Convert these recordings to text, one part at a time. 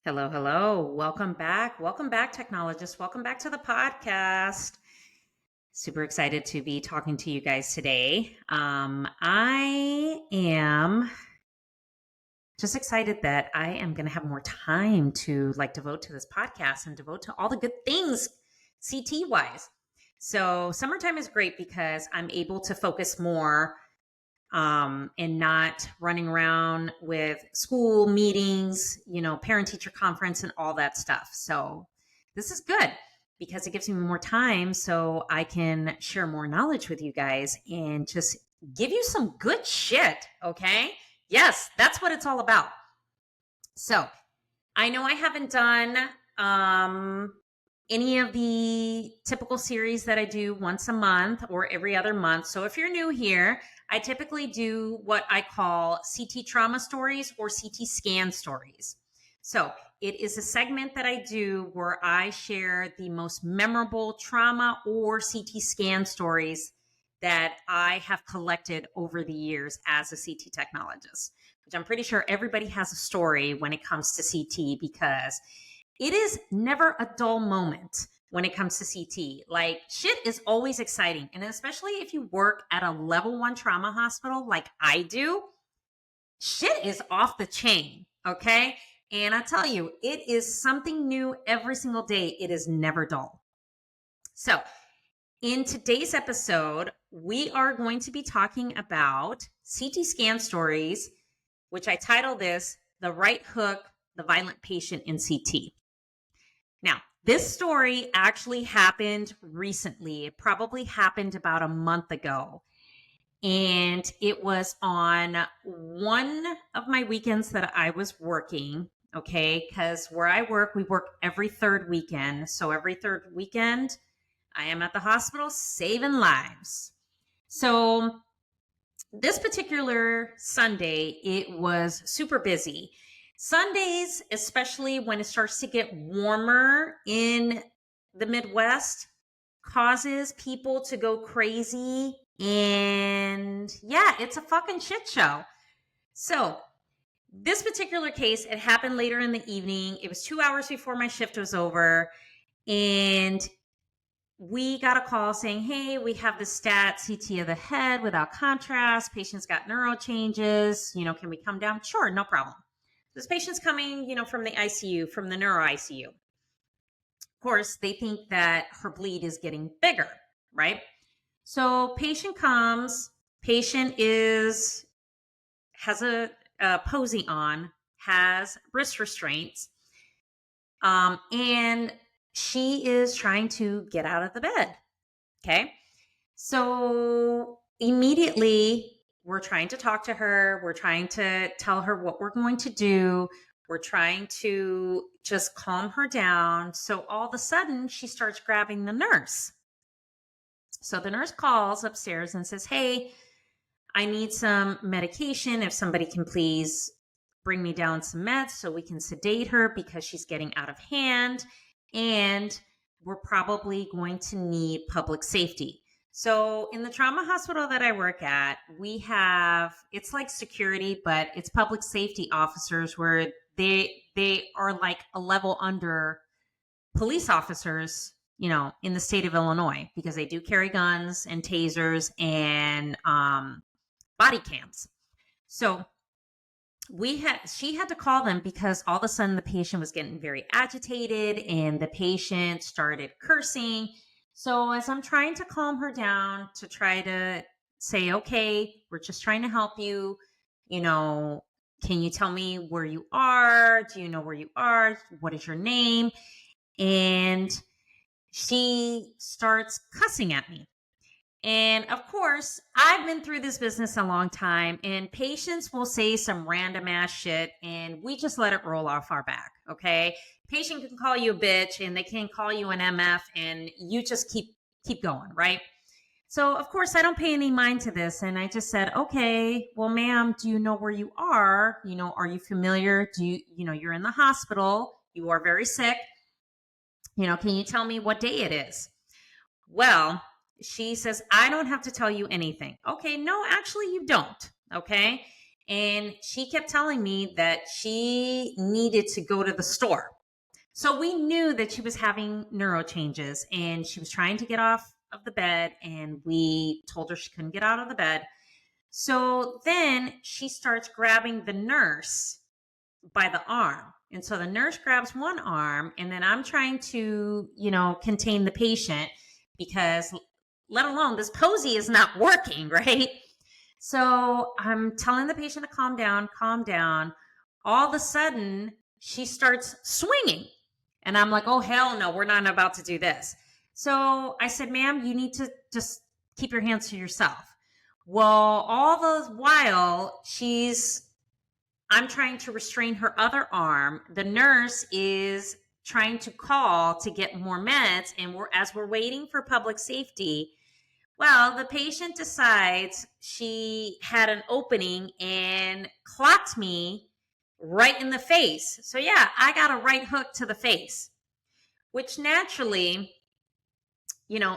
Hello, hello. Welcome back. Welcome back, technologists. Welcome back to the podcast. Super excited to be talking to you guys today. I am just excited that I am going to have more time to devote to this podcast and devote to all the good things CT wise. So, summertime is great because I'm able to focus more and not running around with school meetings, parent teacher conference and all that stuff. So this is good because it gives me more time so I can share more knowledge with you guys and just give you some good shit. Okay. Yes, that's what it's all about. So I know I haven't done any of the typical series that I do once a month or every other month. So if you're new here, I typically do what I call CT trauma stories or CT scan stories. So it is a segment that I do where I share the most memorable trauma or CT scan stories that I have collected over the years as a CT technologist, which I'm pretty sure everybody has a story when it comes to CT because it is never a dull moment when it comes to CT. Like, shit is always exciting. And especially if you work at a level 1 trauma hospital like I do, shit is off the chain. Okay. And I tell you, it is something new every single day. It is never dull. So, in today's episode, we are going to be talking about CT scan stories, which I title this The Right Hook, the Violent Patient in CT. Now, this story actually happened recently. It probably happened about a month ago. And it was on one of my weekends that I was working. Okay. Because where I work, we work every third weekend. So every third weekend, I am at the hospital saving lives. So this particular Sunday, it was super busy. Sundays, especially when it starts to get warmer in the Midwest, causes people to go crazy. And yeah, it's a fucking shit show. So this particular case, it happened later in the evening. It was 2 hours before my shift was over. And we got a call saying, hey, we have the stat CT of the head without contrast. Patient's got neuro changes. Can we come down? Sure, no problem. This patient's coming, from the ICU, from the neuro ICU. Of course, they think that her bleed is getting bigger, right? So patient comes, patient has a posy on, has wrist restraints, and she is trying to get out of the bed. Okay. So immediately we're trying to talk to her. We're trying to tell her what we're going to do. We're trying to just calm her down. So all of a sudden she starts grabbing the nurse. So the nurse calls upstairs and says, hey, I need some medication. If somebody can please bring me down some meds so we can sedate her because she's getting out of hand. And we're probably going to need public safety. So in the trauma hospital that I work at, we have, it's like security, but it's public safety officers where they are like a level under police officers, in the state of Illinois, because they do carry guns and tasers and body cams. So she had to call them because all of a sudden the patient was getting very agitated and the patient started cursing. So as I'm trying to calm her down to try to say, okay, we're just trying to help you, can you tell me where you are? Do you know where you are? What is your name? And she starts cussing at me. And of course, I've been through this business a long time, and patients will say some random ass shit, and we just let it roll off our back. Okay, patient can call you a bitch, and they can call you an MF, and you just keep going, right? So of course, I don't pay any mind to this, and I just said, okay, well, ma'am, do you know where you are? Are you familiar? You're in the hospital. You are very sick. Can you tell me what day it is? Well, she says, I don't have to tell you anything. Okay, no, actually, you don't. Okay. And she kept telling me that she needed to go to the store. So we knew that she was having neuro changes and she was trying to get off of the bed. And we told her she couldn't get out of the bed. So then she starts grabbing the nurse by the arm. And so the nurse grabs one arm, and then I'm trying to, contain the patient because, let alone, this posy is not working, right? So I'm telling the patient to calm down, calm down. All of a sudden, she starts swinging. And I'm like, oh, hell no, we're not about to do this. So I said, ma'am, you need to just keep your hands to yourself. Well, all the while, I'm trying to restrain her other arm. The nurse is trying to call to get more meds. And as we're waiting for public safety, well, the patient decides she had an opening and clocked me right in the face. So, yeah, I got a right hook to the face, which naturally,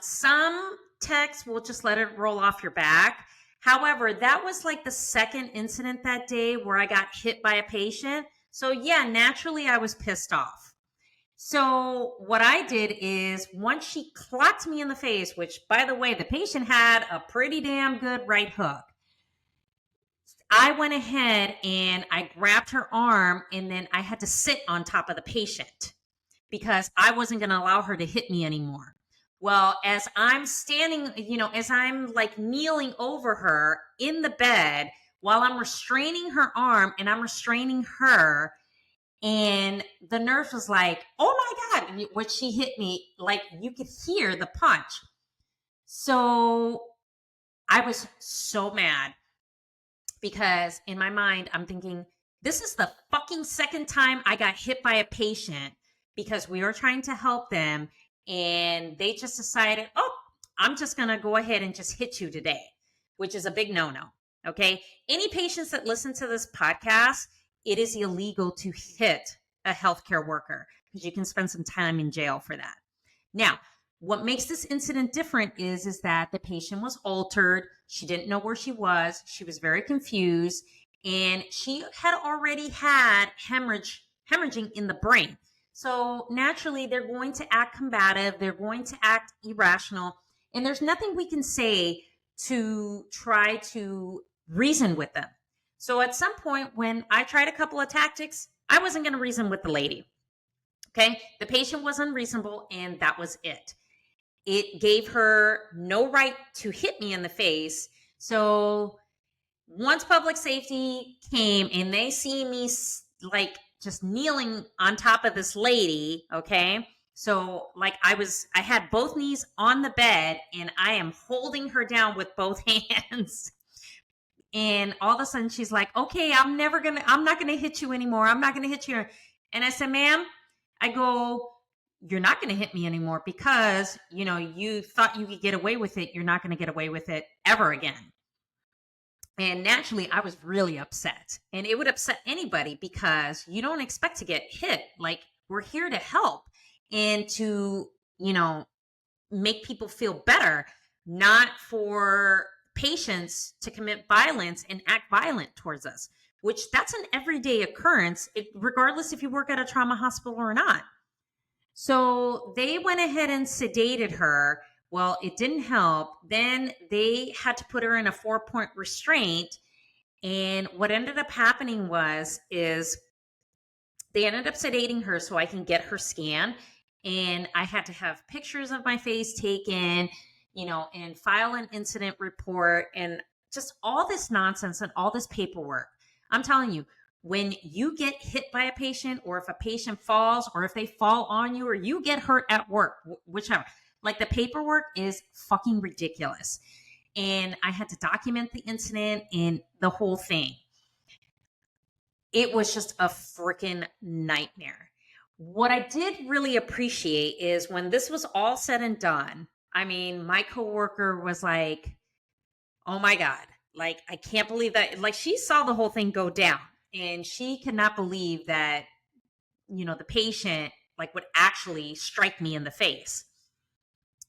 some techs will just let it roll off your back. However, that was like the second incident that day where I got hit by a patient. So, yeah, naturally, I was pissed off. So what I did is once she clocked me in the face, which by the way, the patient had a pretty damn good right hook. I went ahead and I grabbed her arm and then I had to sit on top of the patient because I wasn't going to allow her to hit me anymore. Well, as I'm standing, as I'm like kneeling over her in the bed while I'm restraining her arm and I'm restraining her, and the nurse was like, oh my God, when she hit me, like you could hear the punch. So I was so mad because in my mind, I'm thinking, this is the fucking second time I got hit by a patient because we were trying to help them. And they just decided, oh, I'm just going to go ahead and just hit you today, which is a big no-no. Okay. Any patients that listen to this podcast, it is illegal to hit a healthcare worker because you can spend some time in jail for that. Now, what makes this incident different is that the patient was altered. She didn't know where she was. She was very confused, and she had already had hemorrhaging in the brain. So naturally, they're going to act combative. They're going to act irrational, and there's nothing we can say to try to reason with them. So at some point, when I tried a couple of tactics, I wasn't going to reason with the lady. Okay, the patient was unreasonable, and that was it. It gave her no right to hit me in the face. So once public safety came and they see me like just kneeling on top of this lady, okay? So like I had both knees on the bed and I am holding her down with both hands. And all of a sudden she's like, okay, I'm not going to hit you anymore. I'm not going to hit you. And I said, ma'am, I go, you're not going to hit me anymore because, you thought you could get away with it. You're not going to get away with it ever again. And naturally, I was really upset. And it would upset anybody because you don't expect to get hit. Like, we're here to help and to, make people feel better, not for patients to commit violence and act violent towards us, which that's an everyday occurrence, regardless if you work at a trauma hospital or not. So they went ahead and sedated her. Well, it didn't help. Then they had to put her in a 4-point restraint. And what ended up happening is they ended up sedating her so I can get her scan. And I had to have pictures of my face taken, and file an incident report and just all this nonsense and all this paperwork. I'm telling you, when you get hit by a patient, or if a patient falls, or if they fall on you, or you get hurt at work, whichever, like the paperwork is fucking ridiculous. And I had to document the incident and the whole thing. It was just a freaking nightmare. What I did really appreciate is when this was all said and done, I mean, my coworker was like, oh my God, like, I can't believe that. Like, she saw the whole thing go down and she could not believe that, the patient like would actually strike me in the face.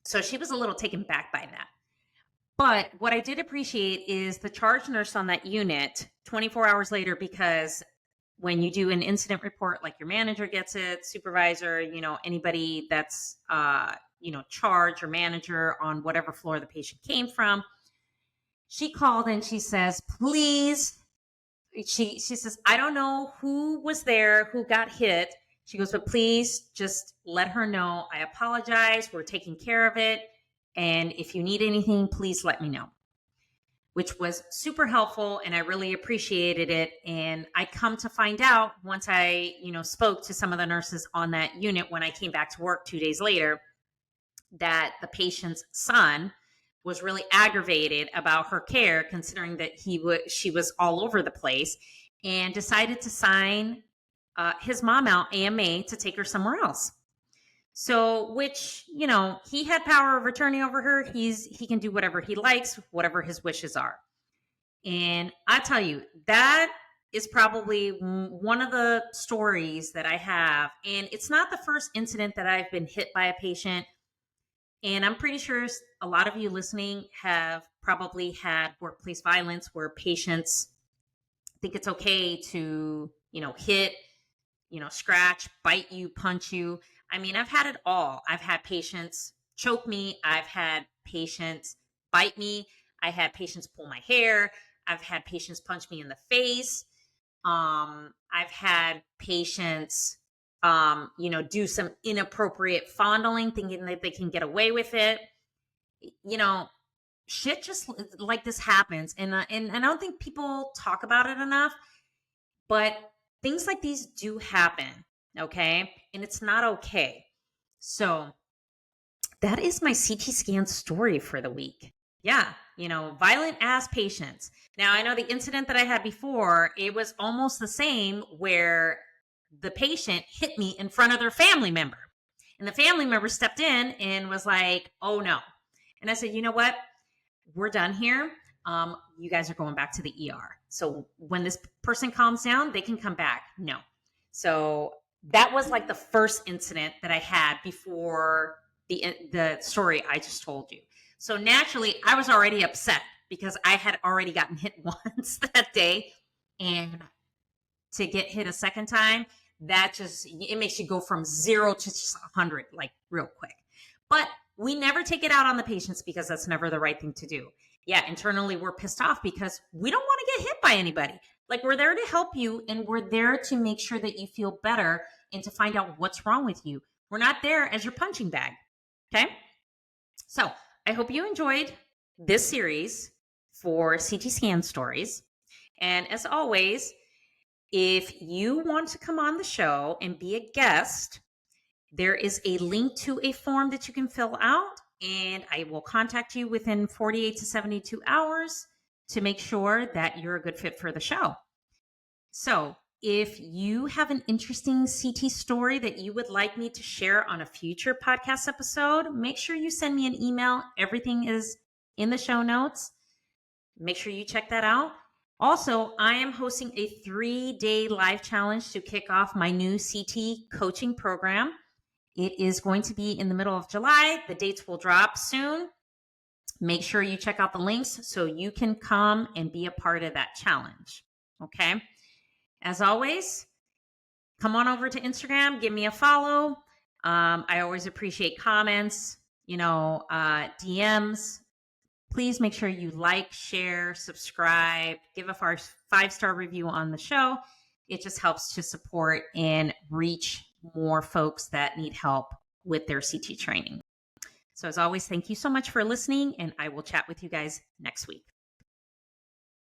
So she was a little taken back by that. But what I did appreciate is the charge nurse on that unit 24 hours later, because when you do an incident report, like your manager gets it, supervisor, anybody that's, charge or manager on whatever floor the patient came from, she called and she says, please, she says, I don't know who was there, who got hit. She goes, but please just let her know. I apologize. We're taking care of it. And if you need anything, please let me know, which was super helpful. And I really appreciated it. And I come to find out once I, spoke to some of the nurses on that unit when I came back to work 2 days later, that the patient's son was really aggravated about her care, considering that she was all over the place, and decided to sign his mom out AMA to take her somewhere else. So, which, he had power of attorney over her. He can do whatever he likes, whatever his wishes are. And I tell you, that is probably one of the stories that I have. And it's not the first incident that I've been hit by a patient. And I'm pretty sure a lot of you listening have probably had workplace violence where patients think it's okay to, hit, scratch, bite you, punch you. I mean, I've had it all. I've had patients choke me. I've had patients bite me. I had patients pull my hair. I've had patients punch me in the face. I've had patients, do some inappropriate fondling, thinking that they can get away with it. Shit just like this happens. And I don't think people talk about it enough, but things like these do happen. Okay. And it's not okay. So that is my CT scan story for the week. Yeah. Violent ass patients. Now, I know the incident that I had before, it was almost the same, where the patient hit me in front of their family member. And the family member stepped in and was like, oh no. And I said, you know what? We're done here. You guys are going back to the ER. So when this person calms down, they can come back. No. So that was like the first incident that I had before the story I just told you. So naturally, I was already upset because I had already gotten hit once that day. And to get hit a second time, it makes you go from 0 to 100 like real quick. But we never take it out on the patients, because that's never the right thing to do. Yeah, internally we're pissed off because we don't want to get hit by anybody. Like, we're there to help you, and we're there to make sure that you feel better and to find out what's wrong with you. We're not there as your punching bag. Okay? So I hope you enjoyed this series for CT scan stories. And as always, if you want to come on the show and be a guest, there is a link to a form that you can fill out, and I will contact you within 48 to 72 hours to make sure that you're a good fit for the show. So if you have an interesting CT story that you would like me to share on a future podcast episode, make sure you send me an email. Everything is in the show notes. Make sure you check that out. Also, I am hosting a 3-day live challenge to kick off my new CT coaching program. It is going to be in the middle of July. The dates will drop soon. Make sure you check out the links so you can come and be a part of that challenge. Okay. As always, come on over to Instagram, give me a follow. I always appreciate comments, DMs. Please make sure you like, share, subscribe, give a 5-star review on the show. It just helps to support and reach more folks that need help with their CT training. So as always, thank you so much for listening, and I will chat with you guys next week.